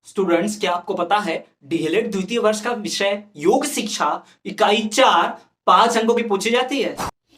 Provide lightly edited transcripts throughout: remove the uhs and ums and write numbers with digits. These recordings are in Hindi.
स्टूडेंट्स, क्या आपको पता है डीएलएड द्वितीय वर्ष का विषय योग शिक्षा इकाई 4 5 अंकों की पूछी जाती है।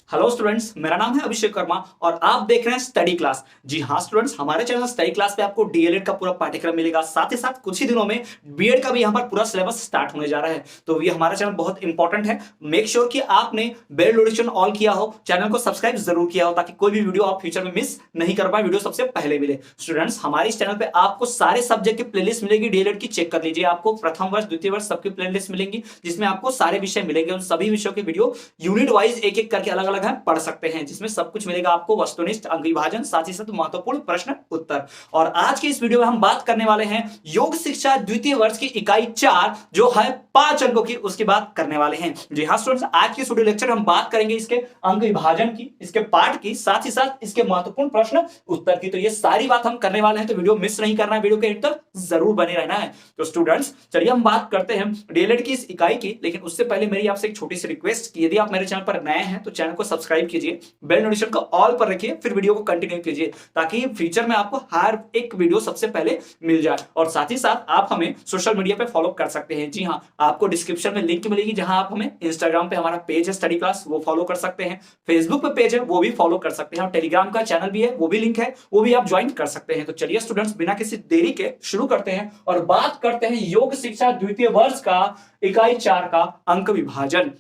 हेलो स्टूडेंट्स, मेरा नाम है अभिषेक वर्मा और आप देख रहे हैं स्टडी क्लास। जी हाँ स्टूडेंट्स, हमारे चैनल स्टडी क्लास पे आपको डीएलएड का पूरा पाठ्यक्रम मिलेगा। साथ ही साथ कुछ ही दिनों में बीएड का भी यहाँ पर पूरा सिलेबस स्टार्ट होने जा रहा है। तो ये हमारा चैनल बहुत इंपॉर्टेंट है। मेक श्योर कि आपने बेल नोटिफिकेशन ऑल किया हो, चैनल को सब्सक्राइब जरूर किया हो, ताकि कोई भी वीडियो आप फ्यूचर में मिस नहीं कर पाए, वीडियो सबसे पहले मिले। स्टूडेंट्स, हमारे इस चैनल पे आपको सारे सब्जेक्ट की प्लेलिस्ट मिलेगी। डीएलएड की चेक कर लीजिए, आपको प्रथम वर्ष द्वितीय वर्ष सबकी प्लेलिस्ट मिलेंगी, जिसमें आपको सारे विषय मिलेंगे। उन सभी विषयों के वीडियो यूनिट वाइज एक एक करके अलग अलग है, पढ़ सकते हैं, जिसमें सब कुछ मिलेगा आपको। वस्तुनिष्ठ, अंक विभाजन, साथ ही साथ महत्वपूर्ण प्रश्न उत्तर। और आज की इस वीडियो में हम बात करने वाले हैं योग शिक्षा द्वितीय वर्ष की इकाई 4 जो है 5 अंकों की, उसकी बात करने वाले हैं। जी हाँ स्टूडेंट्स, आज के वीडियो लेक्चर हम बात करेंगे इसके अंक विभाजन की, इसके पाठ की, साथ ही साथ इसके महत्वपूर्ण प्रश्न उत्तर की। तो ये सारी बात हम करने वाले हैं, तो वीडियो मिस नहीं करना है, वीडियो के एंड तक जरूर बने रहना है। तो स्टूडेंट्स चलिए हम बात करते हैं डीएलएड की इस इकाई की। लेकिन उससे पहले मेरी आपसे एक छोटी सी रिक्वेस्ट कि यदि आप मेरे चैनल पर नए हैं तो चैनल को सब्सक्राइब कीजिए, बेल नोटिफिकेशन को ऑल पर रखिए, फिर वीडियो को कंटिन्यू कीजिए, ताकि फ्यूचर में आपको हर एक वीडियो सबसे पहले मिल जाए। और साथ ही साथ आप हमें सोशल मीडिया पे फॉलो कर सकते हैं। जी हाँ, आपको डिस्क्रिप्शन में लिंक मिलेगी, जहां आप हमें इंस्टाग्राम पे हमारा पेज है स्टडी क्लास, वो फॉलो कर सकते हैं। फेसबुक पे पेज है, वो भी फॉलो कर सकते हैं। और टेलीग्राम का चैनल भी है, वो भी लिंक है, वो भी आप ज्वाइन कर सकते हैं। तो चलिए स्टूडेंट्स, बिना किसी देरी के शुरू करते हैं और बात करते हैं योग शिक्षा द्वितीय वर्ष का इकाई 4 का अंक विभाजन।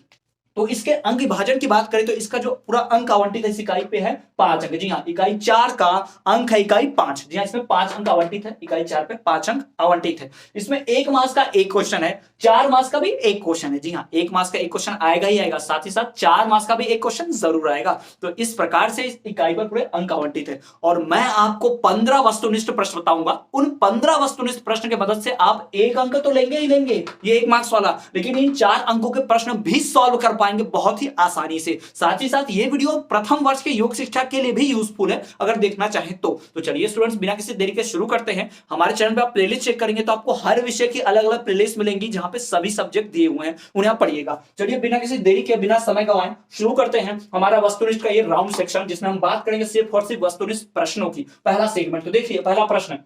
तो इसके अंक विभाजन की बात करें तो इसका जो पूरा अंक आवंटित है इस इकाई पे है 5 अंक। जी हाँ, इकाई 4 का अंक है इकाई 5। जी हाँ, इसमें 5 अंक आवंटित है, इकाई 4 पे 5 अंक आवंटित है। इसमें 1 मार्क्स का एक क्वेश्चन है, 4 मार्क्स का भी एक क्वेश्चन है। जी हाँ, 1 मार्क्स का एक क्वेश्चन आएगा ही आएगा, साथ ही साथ 4 मार्क्स का भी एक क्वेश्चन जरूर आएगा। तो इस प्रकार से इस इकाई पर पूरे अंक आवंटित है। और मैं आपको 15 वस्तुनिष्ठ प्रश्न बताऊंगा। उन 15 वस्तुनिष्ठ प्रश्न की मदद से आप 1 अंक तो लेंगे ही लेंगे, ये 1 मार्क्स वाला, लेकिन इन 4 अंकों के प्रश्न भी सॉल्व कर पाएंगे बहुत ही आसानी से। साथ ही साथ ये वीडियो प्रथम वर्ष के योग शिक्षा के लिए भी यूजफुल है, अगर देखना चाहें तो। चलिए स्टूडेंट्स, बिना किसी देरी के शुरू करते हैं। हमारे चैनल पे आप प्लेलिस्ट चेक करेंगे तो आपको हर विषय की अलग अलग प्लेलिस्ट मिलेंगी, जहां पे सभी सब्जेक्ट दिए हुए हैं, उन्हें आप पढ़िएगा। चलिए बिना किसी देरी के, बिना समय गवाए शुरू करते हैं हमारा वस्तुनिष्ठ का ये राउंड सेक्शन, जिसमें हम बात करेंगे सिर्फ और सिर्फ वस्तुनिष्ठ प्रश्नों की। पहला सेगमेंट, तो देखिए पहला प्रश्न,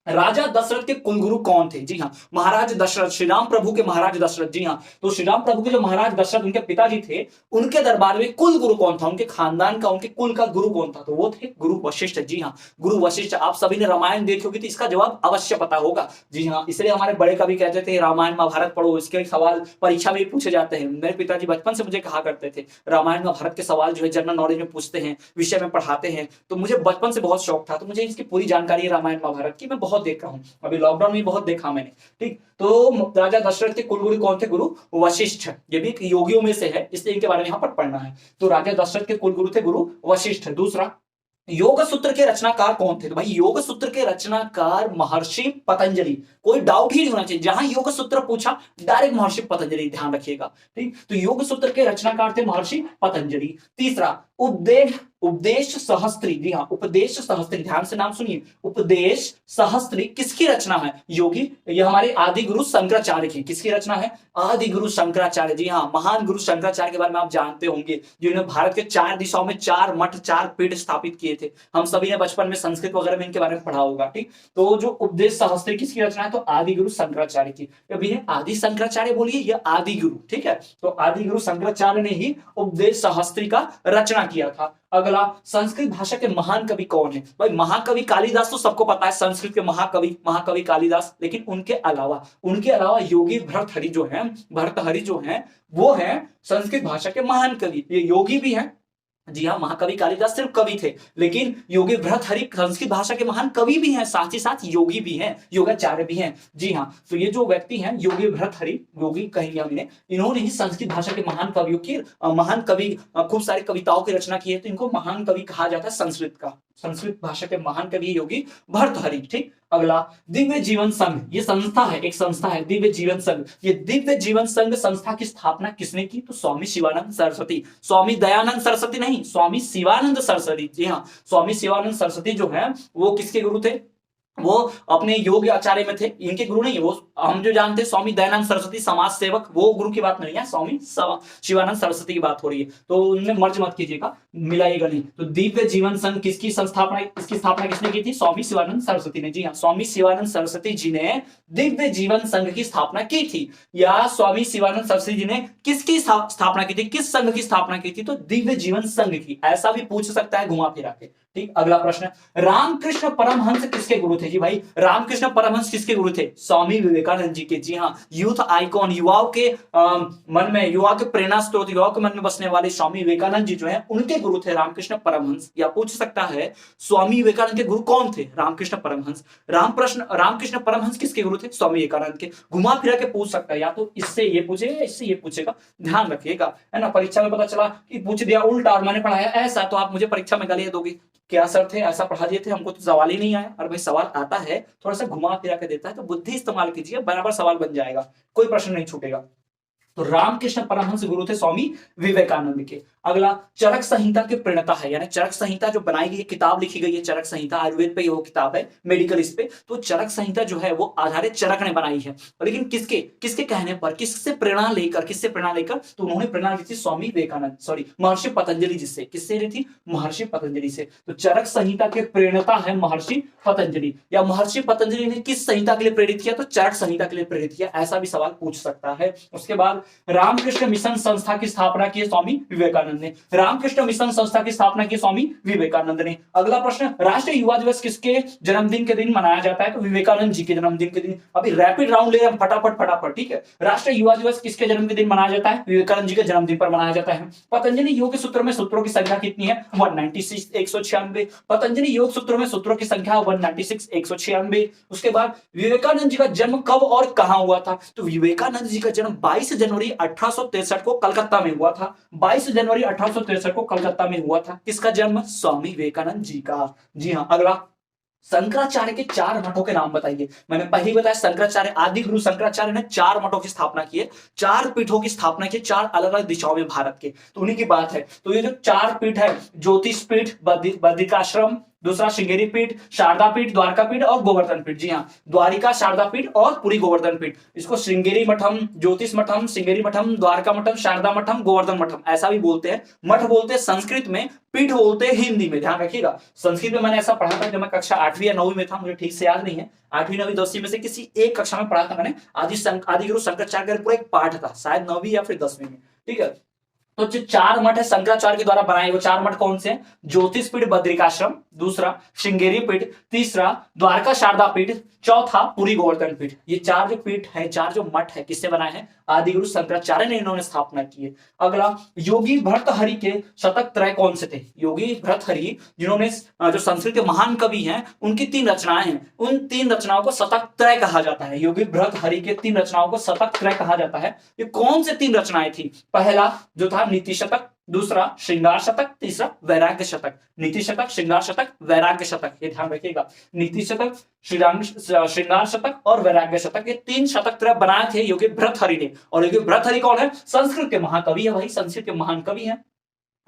राजा दशरथ के कुलगुरु कौन थे? जी हाँ, महाराज दशरथ, श्री राम प्रभु के महाराज दशरथ। जी हाँ, तो श्री राम प्रभु के जो महाराज दशरथ उनके पिताजी थे, उनके दरबार में कुल गुरु कौन था? उनके खानदान का, उनके कुल का गुरु कौन था? तो वो थे गुरु वशिष्ठ। जी हाँ, गुरु वशिष्ठ। आप सभी ने रामायण देखी होगी, तो इसका जवाब अवश्य पता होगा। जी हाँ, इसलिए हमारे बड़े कवि कहते थे रामायण महाभारत पढ़ो, इसके सवाल परीक्षा में पूछे जाते हैं। मेरे पिताजी बचपन से मुझे कहा करते थे रामायण महाभारत के सवाल जो है जनरल नॉलेज में पूछते हैं, विषय में पढ़ाते हैं। तो मुझे बचपन से बहुत शौक था, तो मुझे इसकी पूरी जानकारी है रामायण महाभारत की, मैं बहुत देखा हूँ, लॉकडाउन में बहुत देखा मैंने। ठीक, तो राजा दशरथ के कुलगुरु कौन थे? गुरु वशिष्ठ। ये भी योगियों में से है, इसलिए इनके बारे में यहां पर पढ़ना है। तो राजा दशरथ के कुलगुरु थे गुरु वशिष्ठ। दूसरा, योग सूत्र के रचनाकार कौन थे? तो भाई योग सूत्र के रचनाकार महर्षि पतंजलि। कोई डाउट ही नहीं होना चाहिए, जहां योग सूत्र पूछा डायरेक्ट महर्षि पतंजलि, ध्यान रखिएगा। ठीक, तो योग सूत्र के रचनाकार थे महर्षि पतंजलि। तीसरा, उपदेश सहस्त्री। जी हाँ, उपदेश सहस्त्री, ध्यान से नाम सुनिए। उपदेश सहस्त्री किसकी रचना है? योगी, ये हमारे आदि गुरु शंकराचार्य की। किसकी रचना है? आदि गुरु शंकराचार्य। जी हाँ, महान गुरु शंकराचार्य के बारे में आप जानते होंगे, जिन्होंने भारत के 4 दिशाओं में 4 मठ, 4 पीठ स्थापित किए थे। हम सभी ने बचपन में संस्कृत वगैरह में इनके बारे में पढ़ा होगा। ठीक, तो जो उपदेश सहस्त्री किसकी रचना है? तो आदि गुरु शंकराचार्य की। अभी आदि शंकराचार्य बोलिए या आदि गुरु, ठीक है। तो आदि गुरु शंकराचार्य ने ही उपदेश सहस्त्री का रचना किया था। अगला, संस्कृत भाषा के महान कवि कौन है? भाई महाकवि कालिदास तो सबको पता है, संस्कृत के महाकवि कालिदास। लेकिन उनके अलावा योगी भर्तृहरि जो है वो है संस्कृत भाषा के महान कवि। ये योगी भी हैं। जी हाँ, महाकवि कालिदास सिर्फ कवि थे, लेकिन योगी भर्तृहरि संस्कृत भाषा के महान कवि भी हैं, साथ ही साथ योगी भी हैं, योगाचार्य भी हैं। जी हाँ, तो ये जो व्यक्ति हैं योगी भर्तृहरि, योगी कहेंगे हम इन्हें, इन्होंने ही संस्कृत भाषा के महान कवियों की खूब सारी कविताओं की रचना की है। तो इनको महान कवि कहा जाता है संस्कृत भाषा के महान कवि योगी भर्तृहरि। ठीक, अगला, दिव्य जीवन संघ, ये संस्था है, एक संस्था है दिव्य जीवन संघ। ये दिव्य जीवन संघ संस्था की स्थापना किसने की? तो स्वामी शिवानंद सरस्वती। स्वामी दयानंद सरस्वती नहीं, स्वामी शिवानंद सरस्वती। जी हाँ, स्वामी शिवानंद सरस्वती जो है वो किसके गुरु थे? वो अपने योग आचार्य में थे, इनके गुरु नहीं। वो हम जो जानते हैं स्वामी दयानंद सरस्वती समाज सेवक, वो गुरु की बात नहीं है, स्वामी शिवानंद सरस्वती की बात हो रही है। तो उनमें मर्ज मत कीजिएगा। मिलाइएगा नहीं। तो दिव्य जीवन संघ इसकी स्थापना किसने की थी? स्वामी शिवानंद सरस्वती ने। जी हाँ, स्वामी शिवानंद सरस्वती जी ने दिव्य जीवन संघ की स्थापना की थी। या स्वामी शिवानंद सरस्वती जी ने किसकी स्थापना की थी? किस संघ की स्थापना की थी? तो दिव्य जीवन संघ की। ऐसा भी पूछ सकता है घुमा फिरा के। ठीक, अगला प्रश्न, रामकृष्ण परमहंस किसके गुरु थे? जी भाई, रामकृष्ण परमहंस किसके गुरु थे? स्वामी विवेकानंद जी के। जी हाँ, यूथ आइकॉन, युवाओं के मन में, युवाओं के प्रेरणा स्रोत, युवाओं के मन में बसने वाले स्वामी विवेकानंद जी जो है उनके गुरु थे रामकृष्ण परमहंस। या पूछ सकता है स्वामी विवेकानंद के गुरु कौन थे? रामकृष्ण परमहंस। रामकृष्ण परमहंस किसके गुरु थे? स्वामी विवेकानंद के। घुमा फिरा के पूछ सकता है, या तो इससे ये पूछेगा, इससे ये पूछेगा, ध्यान रखिएगा, है ना। परीक्षा में पता चला कि पूछ दिया उल्टा और मैंने पढ़ाया ऐसा, तो आप मुझे परीक्षा में गालियां दोगे, क्या सर थे ऐसा पढ़ा दिए थे, हमको तो सवाल ही नहीं आया। और भाई सवाल आता है, थोड़ा सा घुमा फिरा के देता है, तो बुद्धि इस्तेमाल कीजिए, बराबर सवाल बन जाएगा, कोई प्रश्न नहीं छूटेगा। तो रामकृष्ण परमहंस गुरु थे स्वामी विवेकानंद के। अगला, चरक संहिता के प्रणेता है, यानी चरक संहिता जो बनाई गई है, किताब लिखी गई है चरक संहिता, आयुर्वेद पे वो किताब है, मेडिकल इस पे। तो चरक संहिता जो है वो आधारित चरक ने बनाई है, लेकिन किसके कहने पर, किससे प्रेरणा लेकर? तो उन्होंने प्रेरणा ली थी स्वामी विवेकानंद, सॉरी महर्षि पतंजलि जी से। किससे ली थी? महर्षि पतंजलि से। तो चरक संहिता के प्रेरणा है महर्षि पतंजलि। या महर्षि पतंजलि ने किस संहिता के लिए प्रेरित किया? तो चरक संहिता के लिए प्रेरित किया, ऐसा भी सवाल पूछ सकता है। उसके बाद रामकृष्ण मिशन संस्था की स्थापना की स्वामी विवेकानंद ने। रामकृष्ण मिशन संस्था की स्थापना की स्वामी विवेकानंद ने। अगला प्रश्न, राष्ट्रीय युवा दिवस किसके जन्मदिन के दिन मनाया जाता है? तो विवेकानंद जी के जन्मदिन के दिन। अभी रैपिड राउंड ले रहे हैं, फटाफट, ठीक है। राष्ट्रीय युवा दिवस किसके जन्म के दिन मनाया जाता है? विवेकानंद जी के जन्मदिन पर मनाया जाता है। पतंजलि योग सूत्र में सूत्रों की संख्या कितनी है? 196, 196। पतंजलि योग सूत्र में सूत्रों की संख्या 196, 196। उसके बाद विवेकानंद जी का जन्म कब और कहां हुआ था? तो विवेकानंद जी का जन्म 22 जनवरी 1863 को कलकत्ता में हुआ था। 22 जनवरी 1863 को कलकत्ता में हुआ था। किसका जन्म? स्वामी विवेकानंद जी का। जी हाँ, अगला, शंकराचार्य के 4 मठों के नाम बताइए। मैंने पहले बताया शंकराचार्य, आदि गुरु शंकराचार्य ने 4 मठों की स्थापना की है, 4 पीठों की स्थापना की, 4 अलग अलग दिशाओं में भारत के। तो उन्हीं की बात है। तो ये जो 4 पीठ है, ज्योतिष पीठ, बद्रिकाश्रम, दूसरा श्रृंगेरी पीठ, शारदा पीठ, द्वारका पीठ और गोवर्धन पीठ। जी हाँ, द्वारिका, शारदा पीठ और पूरी गोवर्धन पीठ। इसको श्रृंगेरी मठम, ज्योतिष मठम, श्रृंगेरी मठम, द्वारका मठम, शारदा मठम, गोवर्धन मठम ऐसा भी बोलते हैं। मठ बोलते हैं संस्कृत में, पीठ बोलते हैं हिंदी में, ध्यान रखिएगा। संस्कृत में मैंने ऐसा पढ़ा था जब मैं कक्षा 8वीं या 9वीं में था, मुझे ठीक से याद नहीं है, 8वीं 9वीं 10वीं में से किसी एक कक्षा में पढ़ा था मैंने। आदि गुरु शंकराचार्य का पूरा एक पाठ था, शायद 9वीं या फिर 10वीं में, ठीक है। तो जो 4 मठ है शंकराचार्य के द्वारा बनाए, वो 4 मठ कौन से हैं? ज्योतिष पीठ बद्रिकाश्रम, दूसरा श्रृंगेरी पीठ, तीसरा द्वारका शारदा पीठ, चौथा पूरी गोवर्धन पीठ। ये 4 जो पीठ है, 4 जो मठ है, किससे बनाए हैं? आदि गुरु शंकराचार्य ने इन्होंने स्थापना की है। अगला, योगी भर्तृहरि के शतक त्रय कौन से थे? योगी भर्तृहरि जिन्होंने, जो संस्कृत के महान कवि हैं, उनकी 3 रचनाएं हैं, उन 3 रचनाओं को शतक त्रय कहा जाता है। योगी भर्तृहरि के 3 रचनाओं को शतक त्रय कहा जाता है। ये कौन से 3 रचनाएं थी? पहला जो था नीति शतक, दूसरा श्रृंगार शतक, तीसरा वैराग्य शतक। नीति शतक, श्रृंगार शतक, वैराग्य शतक, ये ध्यान रखिएगा। नीति शतक, श्रृंगार शतक और वैराग्य शतक, ये 3 शतक त्रय बनाए थे योगी भर्तृहरि ने। और योगी भर्तृहरि कौन है? संस्कृत के महाकवि है भाई, संस्कृत के महान कवि है।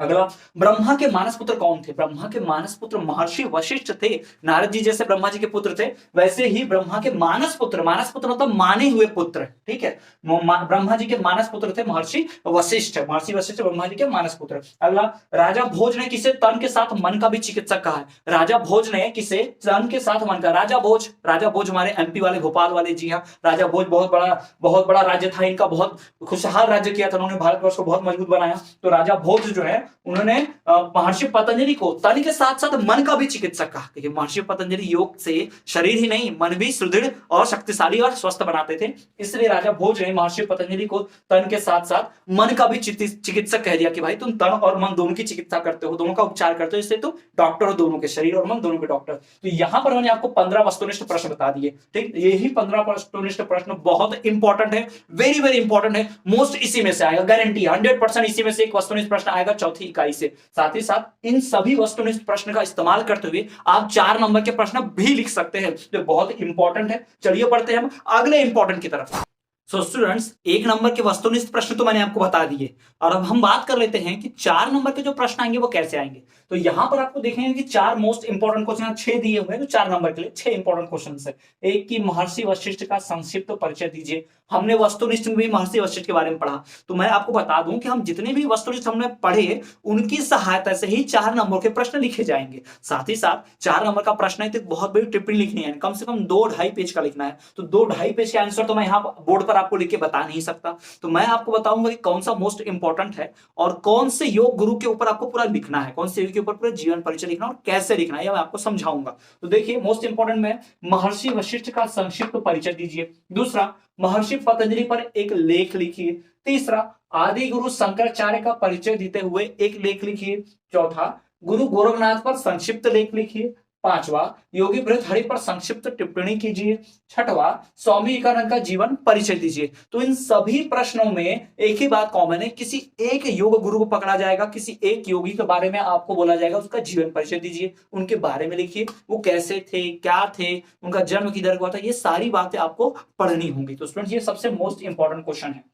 अगला, ब्रह्मा के मानस पुत्र कौन थे? ब्रह्मा के मानस पुत्र महर्षि वशिष्ठ थे। नारद जी जैसे ब्रह्मा जी के पुत्र थे, वैसे ही ब्रह्मा के मानस पुत्र मतलब माने हुए पुत्र, ठीक है। ब्रह्मा जी के मानस पुत्र थे महर्षि वशिष्ठ। ब्रह्मा जी के मानस पुत्र। अगला, राजा भोज ने किसे तन के साथ मन का भी चिकित्सक कहा है? राजा भोज ने किसे तन के साथ मन का? राजा भोज हमारे एमपी वाले, भोपाल वाले। जी हाँ, राजा भोज बहुत बड़ा राज्य था इनका, बहुत खुशहाल राज्य किया था उन्होंने, भारतवर्ष को बहुत मजबूत बनाया। तो राजा भोज जो है उन्होंने महर्षि पतंजलि को तन के साथ साथ मन का भी चिकित्सक कहा, क्योंकि महर्षि पतंजलि योग से शरीर ही नहीं मन भी सुदृढ़ और शक्तिशाली और स्वस्थ बनाते थे। इसलिए राजा भोज ने महर्षि पतंजलि को तन के साथ साथ मन का भी चिकित्सक कह दिया कि भाई तुम तन और मन दोनों की चिकित्सा करते हो, दोनों का उपचार करते हो, इसलिए तुम डॉक्टर हो, दोनों के, शरीर और मन दोनों के डॉक्टर। तो यहां पर मैंने आपको 15 वस्तुनिष्ठ प्रश्न बता दिए, ठीक। यही 15 वस्तुनिष्ठ प्रश्न बहुत इंपॉर्टेंट है, वेरी वेरी इंपॉर्टेंट है। मोस्ट इसी में से आएगा, गारंटी 100% इसी में से एक वस्तुनिष्ठ प्रश्न आएगा चौथी इकाई से। साथ ही साथ इन सभी वस्तुनिष्ठ प्रश्न का इस्तेमाल करते हुए आप 4 नंबर के प्रश्न भी लिख सकते हैं, जो बहुत इंपॉर्टेंट है। चलिए पढ़ते हैं हम अगले इंपॉर्टेंट की तरफ। सो स्टूडेंट्स, 1 नंबर के वस्तुनिष्ठ प्रश्न तो मैंने आपको बता दिए, और अब हम बात कर लेते हैं कि 4 नंबर के जो प्रश्न आएंगे वो कैसे आएंगे। तो यहाँ पर आपको देखेंगे कि 4 मोस्ट इंपॉर्टेंट क्वेश्चन 6 दिए हुए हैं, तो 4 नंबर के लिए 6 इंपॉर्टेंट क्वेश्चन है। एक की महर्षि वशिष्ठ का संक्षिप्त परिचय दीजिए। हमने वस्तुनिष्ठ में भी महर्षि वशिष्ठ के बारे में पढ़ा, तो मैं आपको बता दूं कि हम जितने भी वस्तुनिष्ठ हमने पढ़े उनकी सहायता से ही 4 नंबर के प्रश्न लिखे जाएंगे। साथ ही साथ 4 नंबर का प्रश्न है तो बहुत बड़ी टिप्पणी लिखनी है, कम से कम 2-2.5 पेज का लिखना है। तो 2-2.5 पेज के आंसर तो मैं यहाँ बोर्ड पर आपको लिख के बता नहीं सकता, तो मैं आपको बताऊंगा कि कौन सा मोस्ट इंपॉर्टेंट है और कौन से योग गुरु के ऊपर आपको पूरा लिखना है, कौन से योग के ऊपर पूरा जीवन परिचय लिखना और कैसे लिखना है, मैं आपको समझाऊंगा। तो देखिए, मोस्ट इंपॉर्टेंट में महर्षि वशिष्ठ का संक्षिप्त परिचय दीजिए। दूसरा, महर्षि पतंजलि पर एक लेख लिखिए। तीसरा, आदि गुरु शंकराचार्य का परिचय देते हुए एक लेख लिखिए। चौथा, गुरु गोरखनाथ पर संक्षिप्त लेख लिखिए। पांचवा, योगी भृतहरि पर संक्षिप्त टिप्पणी कीजिए। छठवा, स्वामी विवेकानंद का जीवन परिचय दीजिए। तो इन सभी प्रश्नों में एक ही बात कॉमन है, किसी एक योग गुरु को पकड़ा जाएगा, किसी एक योगी के बारे में आपको बोला जाएगा, उसका जीवन परिचय दीजिए, उनके बारे में लिखिए, वो कैसे थे, क्या थे, उनका जन्म किधर हुआ था, ये सारी बातें आपको पढ़नी होंगी। तो स्टूडेंट्स, ये सबसे मोस्ट इंपॉर्टेंट क्वेश्चन है।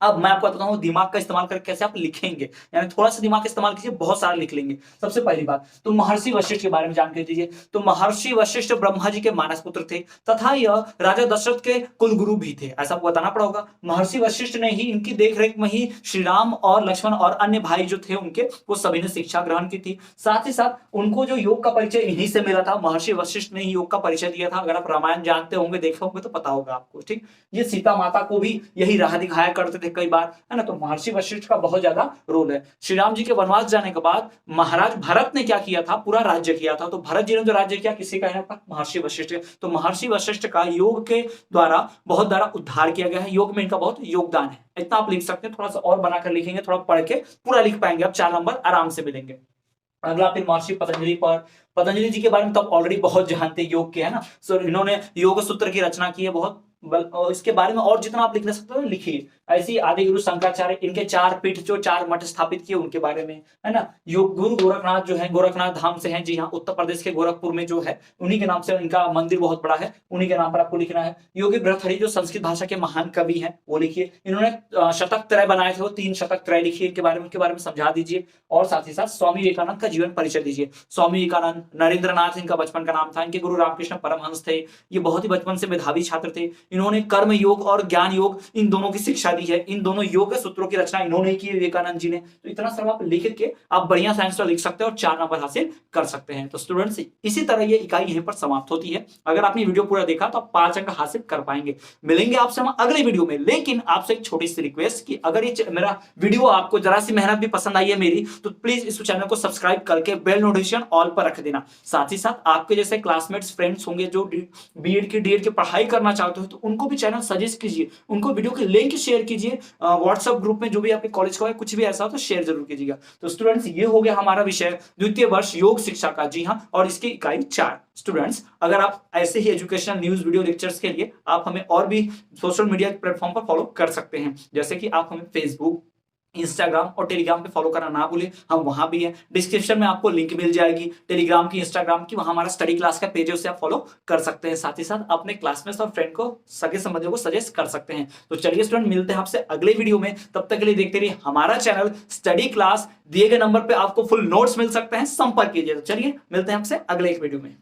अब मैं आपको बताता हूं दिमाग का इस्तेमाल करके कैसे आप लिखेंगे, यानी थोड़ा सा दिमाग का इस्तेमाल कीजिए, बहुत सारा लिख लेंगे। सबसे पहली बात तो महर्षि वशिष्ठ के बारे में जानकारी दीजिए। तो महर्षि वशिष्ठ ब्रह्मा जी के मानस पुत्र थे तथा यह राजा दशरथ के कुलगुरु भी थे, ऐसा आपको बताना पड़ेगा। महर्षि वशिष्ठ ने ही, इनकी देखरेख में ही श्री राम और लक्ष्मण और अन्य भाई जो थे उनके, वो सभी ने शिक्षा ग्रहण की थी। साथ ही साथ उनको जो योग का परिचय इन्हीं से मिला था, महर्षि वशिष्ठ ने ही योग का परिचय दिया था। अगर आप रामायण जानते होंगे, देखे होंगे तो पता होगा आपको, ठीक। ये सीता माता को भी यही राह दिखाया करते थे कई बार, है ना। तो महर्षि वशिष्ठ का बहुत ज्यादा रोल है। श्री राम जी के वनवास जाने के बाद महाराज भरत ने क्या किया था, पूरा राज्य किया था। तो भरत जी ने जो राज्य किया, किसी का है पर महर्षि वशिष्ठ। तो महर्षि वशिष्ठ का योग के द्वारा बहुत ज्यादा उद्धार किया गया है, योग में इनका बहुत योगदान है। इतना आप लिख सकते हैं, थोड़ा सा और बनाकर लिखेंगे, थोड़ा पढ़ के पूरा लिख पाएंगे आप, 4 नंबर आराम से मिलेंगे। अगला फिर महर्षि पतंजलि पर, पतंजलि जी के बारे में तो आप ऑलरेडी बहुत जानते हैं योग के, है ना। सो इन्होंने योग सूत्र की रचना की है बहुत, इसके बारे में और जितना आप लिख सकते हो लिखिए। ऐसी आदि गुरु शंकराचार्य, इनके 4 पीठ जो 4 मठ स्थापित किए उनके बारे में, है ना। योग गुरु गोरखनाथ जो है, गोरखनाथ धाम से हैं, जी हाँ, उत्तर प्रदेश के गोरखपुर में जो है, उन्हीं के नाम से इनका मंदिर बहुत बड़ा है, उन्हीं के नाम पर आपको लिखना है। योगी भृतहरि जो संस्कृत भाषा के महान कवि हैं, वो लिखिए। इन्होंने शतक त्रय बनाए थे, वो 3 शतक त्रय लिखिए, इनके बारे में, उनके बारे में समझा दीजिए। और साथ ही साथ स्वामी विवेकानंद का जीवन परिचय दीजिए। स्वामी विवेकानंद, नरेंद्रनाथ इनका बचपन का नाम था, इनके गुरु रामकृष्ण परमहंस थे, ये बहुत ही बचपन से मेधावी छात्र थे। इन्होंने कर्म योग और ज्ञान योग इन दोनों की शिक्षा दी है, इन दोनों योग सूत्रों की रचना इन्होंने की, विवेकानंद जी ने। तो इतना सब आप लिख के आप बढ़िया सा आंसर लिख सकते हैं और 4 नंबर हासिल कर सकते हैं। तो स्टूडेंट्स, इसी तरह ये इकाई यहीं पर समाप्त होती है। अगर आपने वीडियो पूरा देखा तो आप 5 अंक हासिल कर पाएंगे। मिलेंगे आपसे हम अगले वीडियो में, लेकिन आपसे एक छोटी सी रिक्वेस्ट कि अगर ये मेरा वीडियो आपको जरा सी मेहनत भी पसंद आई है मेरी, तो प्लीज इस चैनल को सब्सक्राइब करके बेल नोटिफिकेशन ऑल पर रख देना। साथ ही साथ आपके जैसे क्लासमेट्स, फ्रेंड्स होंगे जो बीएड की, डीएड की पढ़ाई करना चाहते हो, तो उनको भी चैनल सजेस्ट कीजिए, उनको वीडियो के लिंक शेयर कीजिए। व्हाट्सएप ग्रुप में जो भी आपके कॉलेज का है, कुछ भी ऐसा हो तो शेयर जरूर कीजिएगा। तो स्टूडेंट्स, ये हो गया हमारा विषय द्वितीय वर्ष योग शिक्षा का, जी हाँ, और इसकी इकाई 4। स्टूडेंट्स, अगर आप ऐसे ही एजुकेशनल न्यूज वीडियो लेक्चर्स के लिए आप हमें और भी सोशल मीडिया प्लेटफॉर्म पर फॉलो कर सकते हैं, जैसे कि आप हमें फेसबुक, इंस्टाग्राम और टेलीग्राम पे फॉलो करना ना भूलें, हम वहां भी हैं। डिस्क्रिप्शन में आपको लिंक मिल जाएगी टेलीग्राम की, इंस्टाग्राम की, वहां हमारा स्टडी क्लास का पेज है, उसे आप फॉलो कर सकते हैं। साथ ही साथ अपने क्लासमेट्स और फ्रेंड को, सगे संबंधियों को सजेस्ट कर सकते हैं। तो चलिए स्टूडेंट, मिलते हैं आपसे अगले वीडियो में, तब तक के लिए देखते रहिए हमारा चैनल स्टडी क्लास। दिए गए नंबर पे आपको फुल नोट्स मिल सकते हैं, संपर्क कीजिए। तो चलिए मिलते हैं आपसे अगले एक वीडियो में।